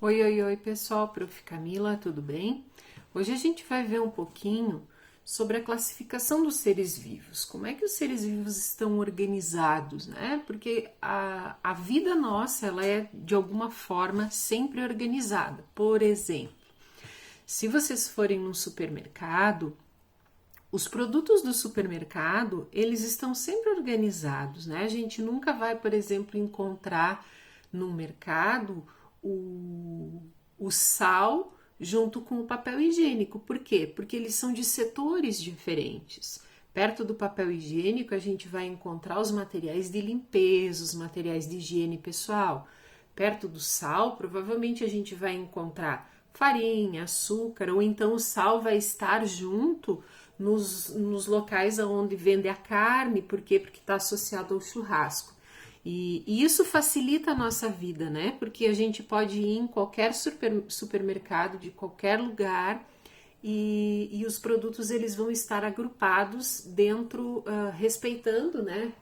Oi, oi, oi, pessoal, Prof. Camila, tudo bem? Hoje a gente vai ver um pouquinho sobre a classificação dos seres vivos. Como é que os seres vivos estão organizados, né? Porque a vida nossa, ela é de alguma forma sempre organizada. Por exemplo, se vocês forem num supermercado, os produtos do supermercado, eles estão sempre organizados, né? A gente nunca vai, por exemplo, encontrar no mercado o sal junto com o papel higiênico. Por quê? Porque eles são de setores diferentes. Perto do papel higiênico, a gente vai encontrar os materiais de limpeza, os materiais de higiene pessoal. Perto do sal, provavelmente a gente vai encontrar farinha, açúcar, ou então o sal vai estar junto nos locais onde vende a carne. Por quê? Porque está associado ao churrasco. E isso facilita a nossa vida, né? Porque a gente pode ir em qualquer supermercado, de qualquer lugar, e os produtos eles vão estar agrupados dentro, respeitando, né?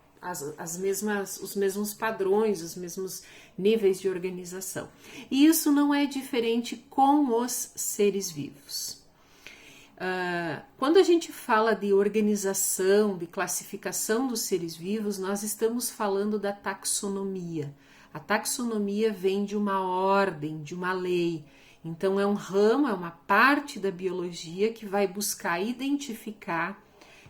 Os mesmos padrões, os mesmos níveis de organização. E isso não é diferente com os seres vivos. Quando a gente fala de organização, de classificação dos seres vivos, nós estamos falando da taxonomia. A taxonomia vem de uma ordem, de uma lei. Então, é um ramo, é uma parte da biologia que vai buscar identificar,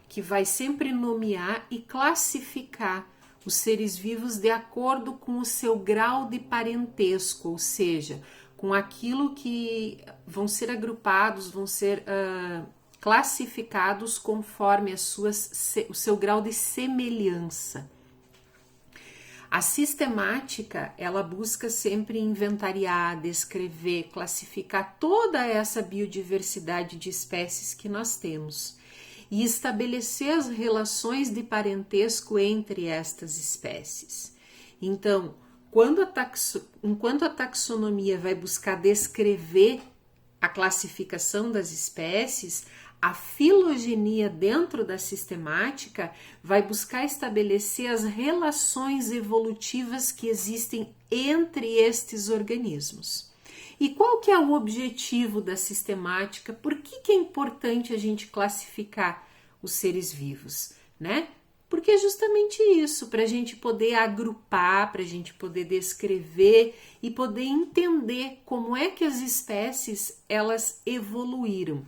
que vai sempre nomear e classificar os seres vivos de acordo com o seu grau de parentesco, ou seja, com aquilo que vão ser agrupados, vão ser classificados conforme o seu grau de semelhança. A sistemática, ela busca sempre inventariar, descrever, classificar toda essa biodiversidade de espécies que nós temos e estabelecer as relações de parentesco entre estas espécies. Então, enquanto a taxonomia vai buscar descrever a classificação das espécies, a filogenia dentro da sistemática vai buscar estabelecer as relações evolutivas que existem entre estes organismos. E qual que é o objetivo da sistemática? Por que é importante a gente classificar os seres vivos, né? Porque é justamente isso, para a gente poder agrupar, para a gente poder descrever e poder entender como é que as espécies elas evoluíram.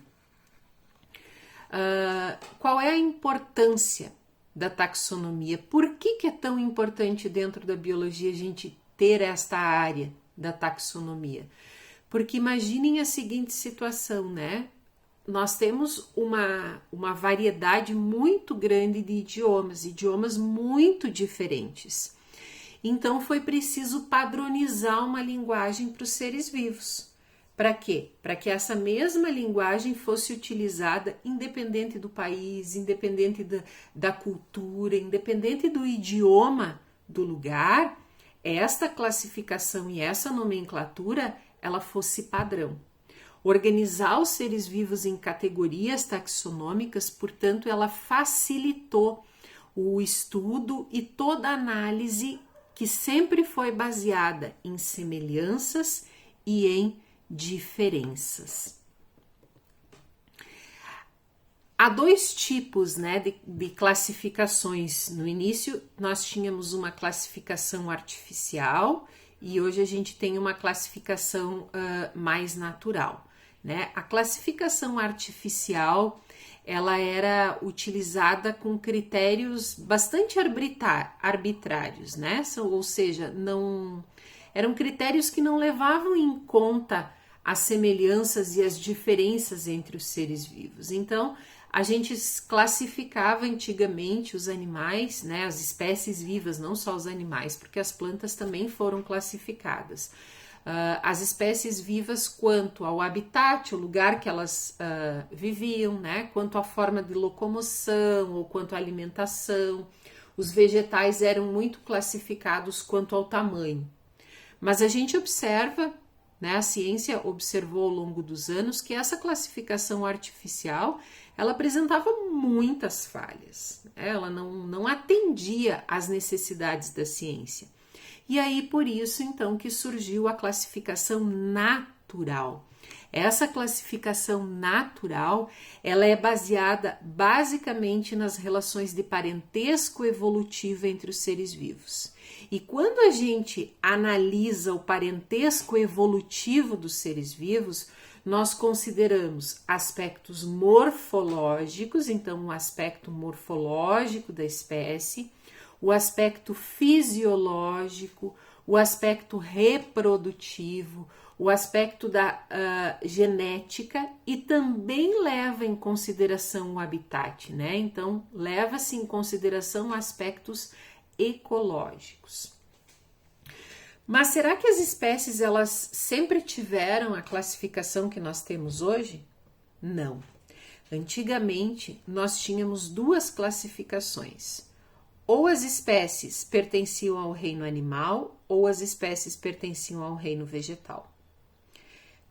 Qual é a importância da taxonomia? Por que é tão importante dentro da biologia a gente ter esta área da taxonomia? Porque imaginem a seguinte situação, né? Nós temos uma variedade muito grande de idiomas muito diferentes. Então foi preciso padronizar uma linguagem para os seres vivos. Para quê? Para que essa mesma linguagem fosse utilizada independente do país, independente da cultura, independente do idioma do lugar, esta classificação e essa nomenclatura ela fosse padrão. Organizar os seres vivos em categorias taxonômicas, portanto, ela facilitou o estudo e toda a análise que sempre foi baseada em semelhanças e em diferenças. Há dois tipos, né, de classificações. No início, nós tínhamos uma classificação artificial e hoje a gente tem uma classificação mais natural. Né? A classificação artificial ela era utilizada com critérios bastante arbitrários, né? Ou seja, não eram critérios que não levavam em conta as semelhanças e as diferenças entre os seres vivos. Então, a gente classificava antigamente os animais, né, as espécies vivas, não só os animais, porque as plantas também foram classificadas. As espécies vivas quanto ao habitat, o lugar que elas viviam, né? Quanto à forma de locomoção ou quanto à alimentação. Os vegetais eram muito classificados quanto ao tamanho. Mas a gente observa, né, a ciência observou ao longo dos anos que essa classificação artificial ela apresentava muitas falhas, né? Ela não atendia às necessidades da ciência. E aí por isso então que surgiu a classificação natural. Essa classificação natural, ela é baseada basicamente nas relações de parentesco evolutivo entre os seres vivos. E quando a gente analisa o parentesco evolutivo dos seres vivos, nós consideramos aspectos morfológicos, então o aspecto morfológico da espécie, o aspecto fisiológico, o aspecto reprodutivo, o aspecto da genética e também leva em consideração o habitat, né? Então, leva-se em consideração aspectos ecológicos. Mas será que as espécies elas sempre tiveram a classificação que nós temos hoje? Não. Antigamente, nós tínhamos duas classificações. Ou as espécies pertenciam ao reino animal ou as espécies pertenciam ao reino vegetal.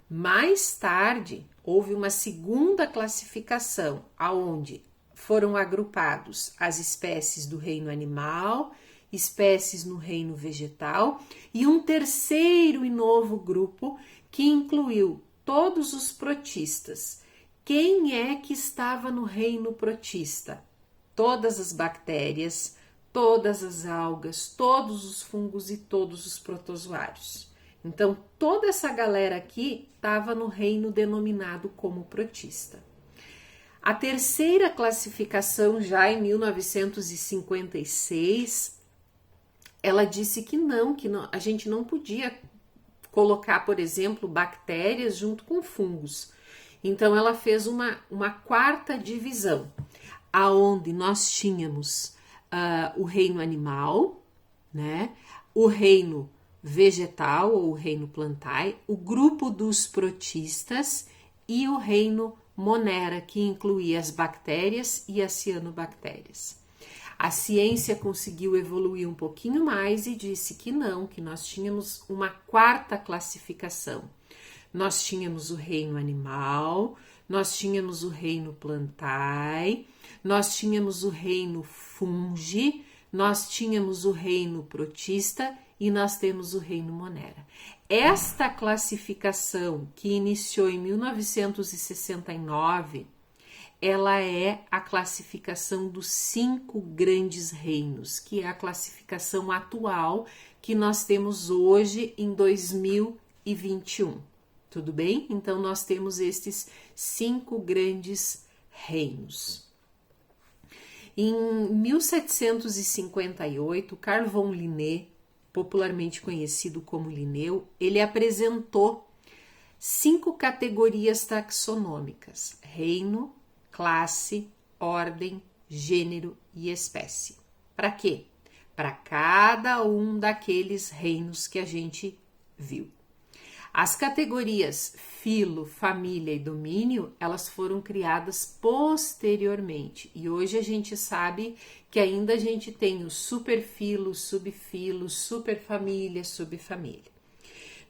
Mais tarde, houve uma segunda classificação, aonde foram agrupados as espécies do reino animal, espécies no reino vegetal e um terceiro e novo grupo que incluiu todos os protistas. Quem é que estava no reino protista? Todas as bactérias, todas as algas, todos os fungos e todos os protozoários. Então, toda essa galera aqui estava no reino denominado como protista. A terceira classificação, já em 1956, ela disse que a gente não podia colocar, por exemplo, bactérias junto com fungos. Então, ela fez uma quarta divisão, aonde nós tínhamos o reino animal, né? O reino vegetal ou o reino plantae, o grupo dos protistas e o reino monera, que incluía as bactérias e as cianobactérias. A ciência conseguiu evoluir um pouquinho mais e disse que não, que nós tínhamos uma quarta classificação. Nós tínhamos o reino animal, nós tínhamos o reino plantae, nós tínhamos o reino fungi, nós tínhamos o reino protista e nós temos o reino monera. Esta classificação, que iniciou em 1969, ela é a classificação dos 5 grandes reinos, que é a classificação atual que nós temos hoje em 2021. Tudo bem? Então, nós temos estes 5 grandes reinos. Em 1758, Carl von Linné, popularmente conhecido como Linneu, ele apresentou 5 categorias taxonômicas: reino, classe, ordem, gênero e espécie. Para quê? Para cada um daqueles reinos que a gente viu. As categorias filo, família e domínio, elas foram criadas posteriormente. E hoje a gente sabe que ainda a gente tem o superfilo, subfilo, superfamília, subfamília.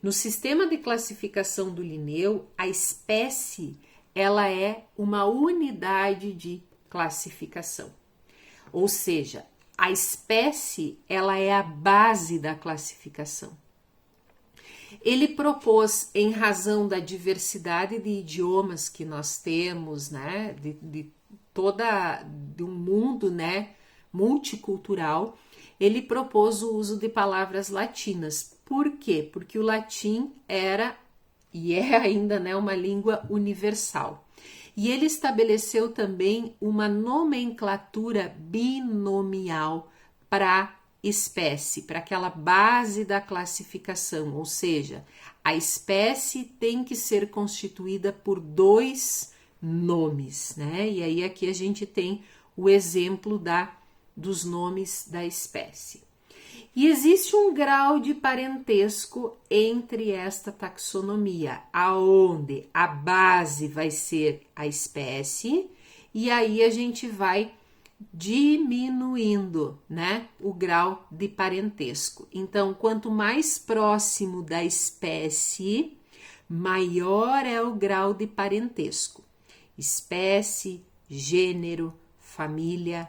No sistema de classificação do Linneu, a espécie ela é uma unidade de classificação. Ou seja, a espécie ela é a base da classificação. Ele propôs, em razão da diversidade de idiomas que nós temos, né, de um mundo, né, multicultural, ele propôs o uso de palavras latinas. Por quê? Porque o latim era e é ainda, né, uma língua universal. E ele estabeleceu também uma nomenclatura binomial para espécie, para aquela base da classificação, ou seja, a espécie tem que ser constituída por 2 nomes, né? E aí aqui a gente tem o exemplo dos nomes da espécie. E existe um grau de parentesco entre esta taxonomia, aonde a base vai ser a espécie e aí a gente vai diminuindo, né, o grau de parentesco. Então, quanto mais próximo da espécie, maior é o grau de parentesco. Espécie, gênero, família,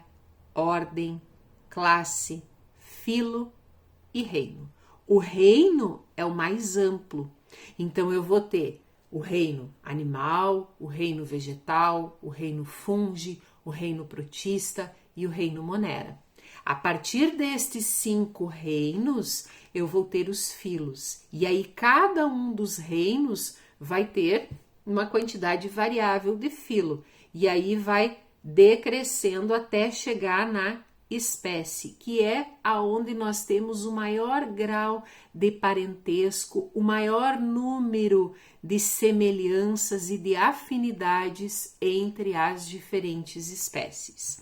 ordem, classe, filo e reino. O reino é o mais amplo. Então, eu vou ter o reino animal, o reino vegetal, o reino fungi, o reino protista e o reino monera. A partir destes 5 reinos, eu vou ter os filos. E aí, cada um dos reinos vai ter uma quantidade variável de filo. E aí, vai decrescendo até chegar na espécie, que é aonde nós temos o maior grau de parentesco, o maior número de semelhanças e de afinidades entre as diferentes espécies.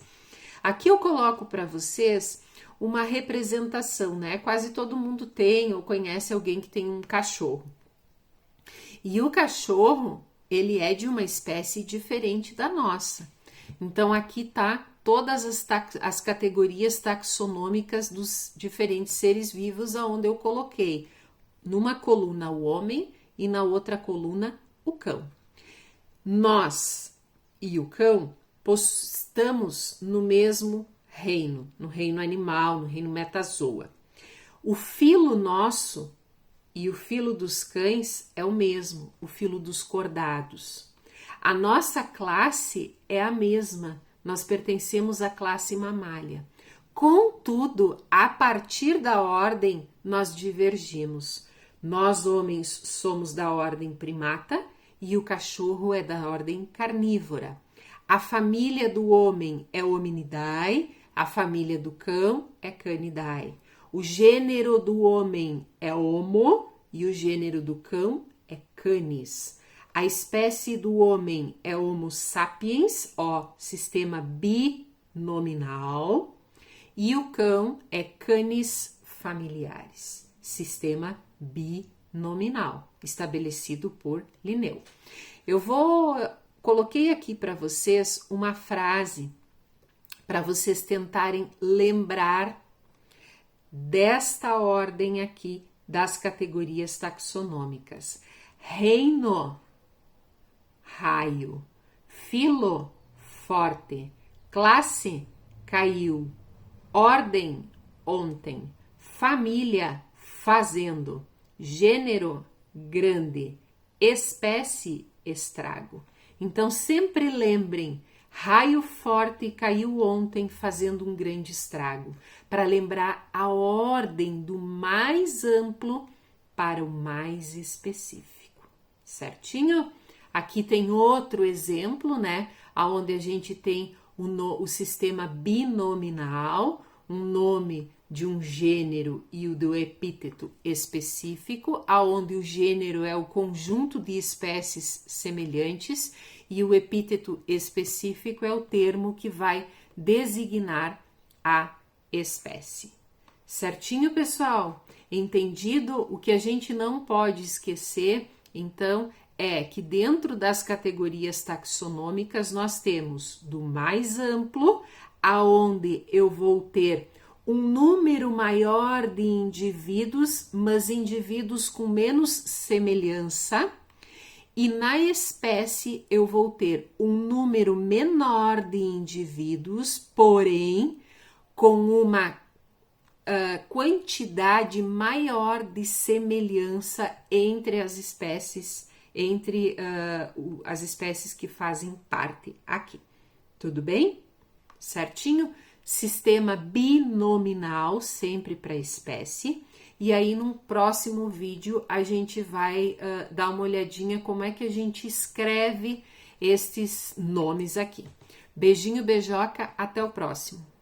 Aqui eu coloco para vocês uma representação, né? Quase todo mundo tem ou conhece alguém que tem um cachorro. E o cachorro, ele é de uma espécie diferente da nossa. Então, aqui tá todas as categorias taxonômicas dos diferentes seres vivos aonde eu coloquei. Numa coluna o homem e na outra coluna o cão. Nós e o cão estamos no mesmo reino, no reino animal, no reino metazoa. O filo nosso e o filo dos cães é o mesmo, o filo dos cordados. A nossa classe é a mesma, nós pertencemos à classe mamália. Contudo, a partir da ordem, nós divergimos. Nós, homens, somos da ordem primata e o cachorro é da ordem carnívora. A família do homem é Hominidae, a família do cão é Canidae. O gênero do homem é Homo e o gênero do cão é Canis. A espécie do homem é Homo sapiens, sistema binominal, e o cão é Canis familiaris, sistema binominal, estabelecido por Linneu. Coloquei aqui para vocês uma frase para vocês tentarem lembrar desta ordem aqui das categorias taxonômicas. Reino, raio, filo, forte, classe, caiu, ordem, ontem, família, fazendo, gênero, grande, espécie, estrago. Então, sempre lembrem, raio forte caiu ontem fazendo um grande estrago, para lembrar a ordem do mais amplo para o mais específico, certinho? Aqui tem outro exemplo, né, onde a gente tem o sistema binominal, um nome de um gênero e o do epíteto específico, aonde o gênero é o conjunto de espécies semelhantes e o epíteto específico é o termo que vai designar a espécie. Certinho, pessoal? Entendido? O que a gente não pode esquecer, então, é que dentro das categorias taxonômicas nós temos do mais amplo, aonde eu vou ter um número maior de indivíduos, mas indivíduos com menos semelhança, e na espécie eu vou ter um número menor de indivíduos, porém com uma quantidade maior de semelhança entre as espécies, as espécies que fazem parte aqui. Tudo bem? Certinho? Sistema binominal, sempre para espécie. E aí, no próximo vídeo, a gente vai dar uma olhadinha como é que a gente escreve estes nomes aqui. Beijinho, beijoca, até o próximo.